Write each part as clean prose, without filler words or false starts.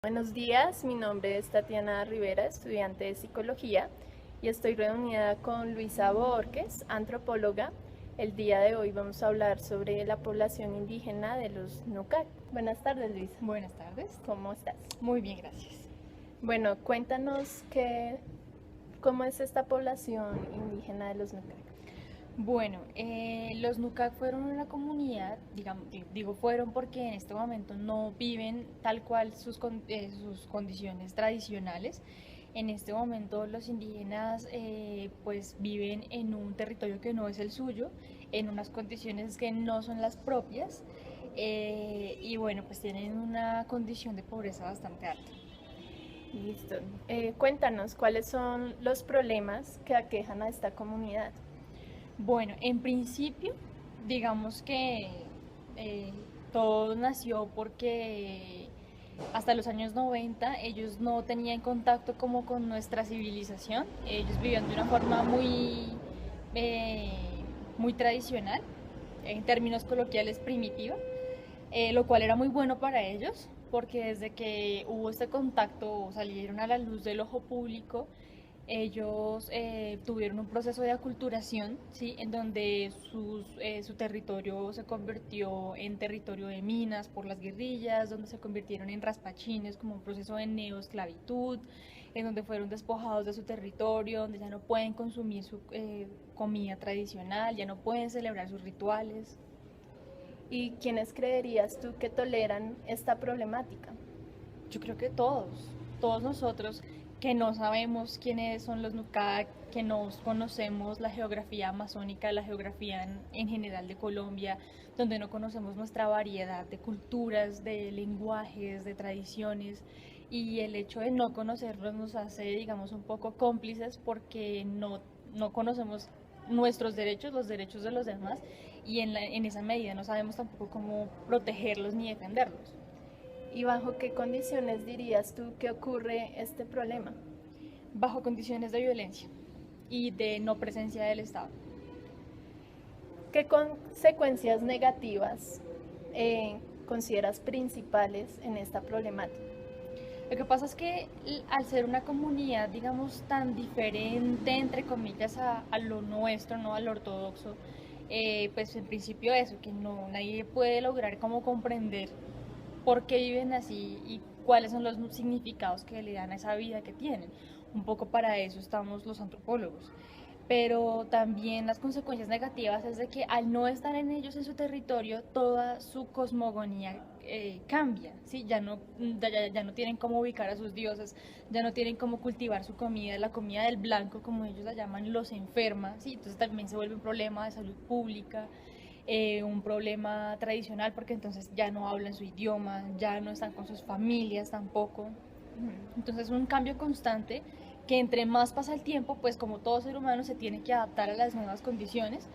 Buenos días, mi nombre es Tatiana Rivera, estudiante de psicología, y estoy reunida con Luisa Borges, antropóloga. El día de hoy vamos a hablar sobre la población indígena de los Nucar. Buenas tardes, Luisa. Buenas tardes. ¿Cómo estás? Muy bien, gracias. Bueno, cuéntanos cómo es esta población indígena de los Nucar. Bueno, los Nucac fueron una comunidad, digamos, digo fueron porque en este momento no viven tal cual sus condiciones tradicionales. En este momento los indígenas pues viven en un territorio que no es el suyo, en unas condiciones que no son las propias y bueno, pues tienen una condición de pobreza bastante alta. Listo. Cuéntanos cuáles son los problemas que aquejan a esta comunidad. Bueno, en principio, digamos que eh, todo nació porque hasta los años 90 ellos no tenían contacto como con nuestra civilización, ellos vivían de una forma eh, muy tradicional, en términos coloquiales primitiva, lo cual era muy bueno para ellos porque desde que hubo este contacto salieron a la luz del ojo público. Ellos tuvieron un proceso de aculturación, ¿sí? En donde su territorio se convirtió en territorio de minas por las guerrillas, donde se convirtieron en raspachines como un proceso de neoesclavitud, en donde fueron despojados de su territorio, donde ya no pueden consumir su comida tradicional, ya no pueden celebrar sus rituales. ¿Y quiénes creerías tú que toleran esta problemática? Yo creo que todos nosotros que no sabemos quiénes son los Nucac, que no conocemos la geografía amazónica, la geografía en general de Colombia, donde no conocemos nuestra variedad de culturas, de lenguajes, de tradiciones, y el hecho de no conocerlos nos hace, digamos, un poco cómplices porque no conocemos nuestros derechos, los derechos de los demás, y en esa medida no sabemos tampoco cómo protegerlos ni defenderlos. ¿Y bajo qué condiciones dirías tú que ocurre este problema? Bajo condiciones de violencia y de no presencia del Estado. ¿Qué consecuencias negativas consideras principales en esta problemática? Lo que pasa es que al ser una comunidad, digamos, tan diferente, entre comillas, a lo nuestro, ¿no? Al ortodoxo, pues en principio eso, que no nadie puede lograr como comprender por qué viven así y cuáles son los significados que le dan a esa vida que tienen. Un poco para eso estamos los antropólogos. Pero también las consecuencias negativas es de que al no estar en ellos en su territorio, toda su cosmogonía cambia, ¿sí? Ya no tienen cómo ubicar a sus dioses, ya no tienen cómo cultivar su comida, la comida del blanco, como ellos la llaman, los enferma, ¿sí? Entonces también se vuelve un problema de salud pública, un problema tradicional, porque entonces ya no hablan su idioma, ya no están con sus familias tampoco. Entonces es un cambio constante que entre más pasa el tiempo, pues como todo ser humano se tiene que adaptar a las nuevas condiciones,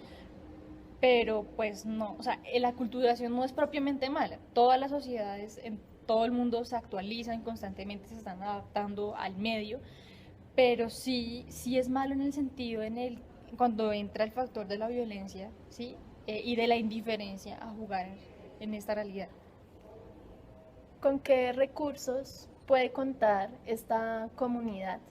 pero pues no, o sea, la aculturación no es propiamente mala. Todas las sociedades en todo el mundo se actualizan constantemente, se están adaptando al medio, pero sí es malo en el sentido en el cuando entra el factor de la violencia, ¿sí? Y de la indiferencia a jugar en esta realidad. ¿Con qué recursos puede contar esta comunidad?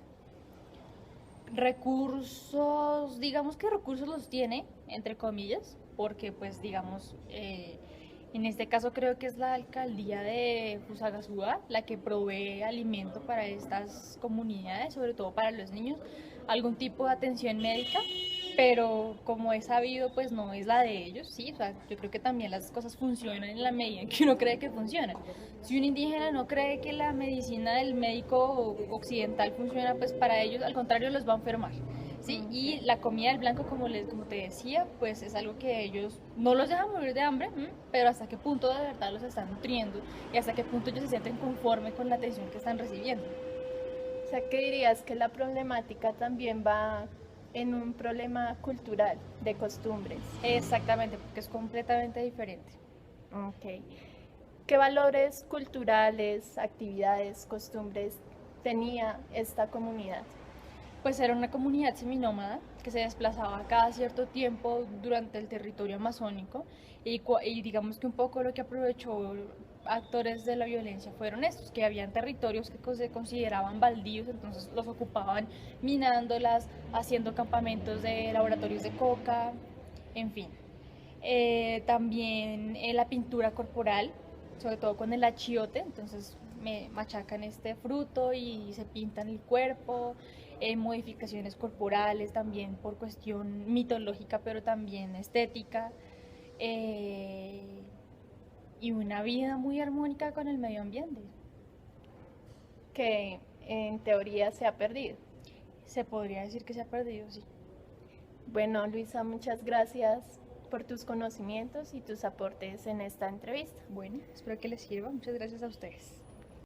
Recursos, digamos que recursos los tiene, entre comillas, porque pues digamos, en este caso creo que es la alcaldía de Fusagasugá la que provee alimento para estas comunidades, sobre todo para los niños, algún tipo de atención médica, pero como es sabido, pues no es la de ellos, sí, o sea, yo creo que también las cosas funcionan en la medida en que uno cree que funcionan. Si un indígena no cree que la medicina del médico occidental funciona, pues para ellos al contrario los va a enfermar. ¿Sí? Y Okay. la comida del blanco, como te decía, pues es algo que ellos no los dejan morir de hambre, pero hasta qué punto de verdad los están nutriendo y hasta qué punto ellos se sienten conformes con la atención que están recibiendo. O sea, ¿qué dirías que la problemática también va en un problema cultural, de costumbres? Exactamente, porque es completamente diferente. Ok. ¿Qué valores culturales, actividades, costumbres tenía esta comunidad? Pues era una comunidad seminómada que se desplazaba cada cierto tiempo durante el territorio amazónico y digamos que un poco lo que aprovechó actores de la violencia fueron estos, que habían territorios que se consideraban baldíos, entonces los ocupaban minándolas, haciendo campamentos de laboratorios de coca, en fin. También la pintura corporal, sobre todo con el achiote, entonces me machacan este fruto y se pintan el cuerpo, modificaciones corporales también por cuestión mitológica, pero también estética, y una vida muy armónica con el medio ambiente. Que en teoría se ha perdido. Se podría decir que se ha perdido, sí. Bueno, Luisa, muchas gracias por tus conocimientos y tus aportes en esta entrevista. Bueno, espero que les sirva. Muchas gracias a ustedes.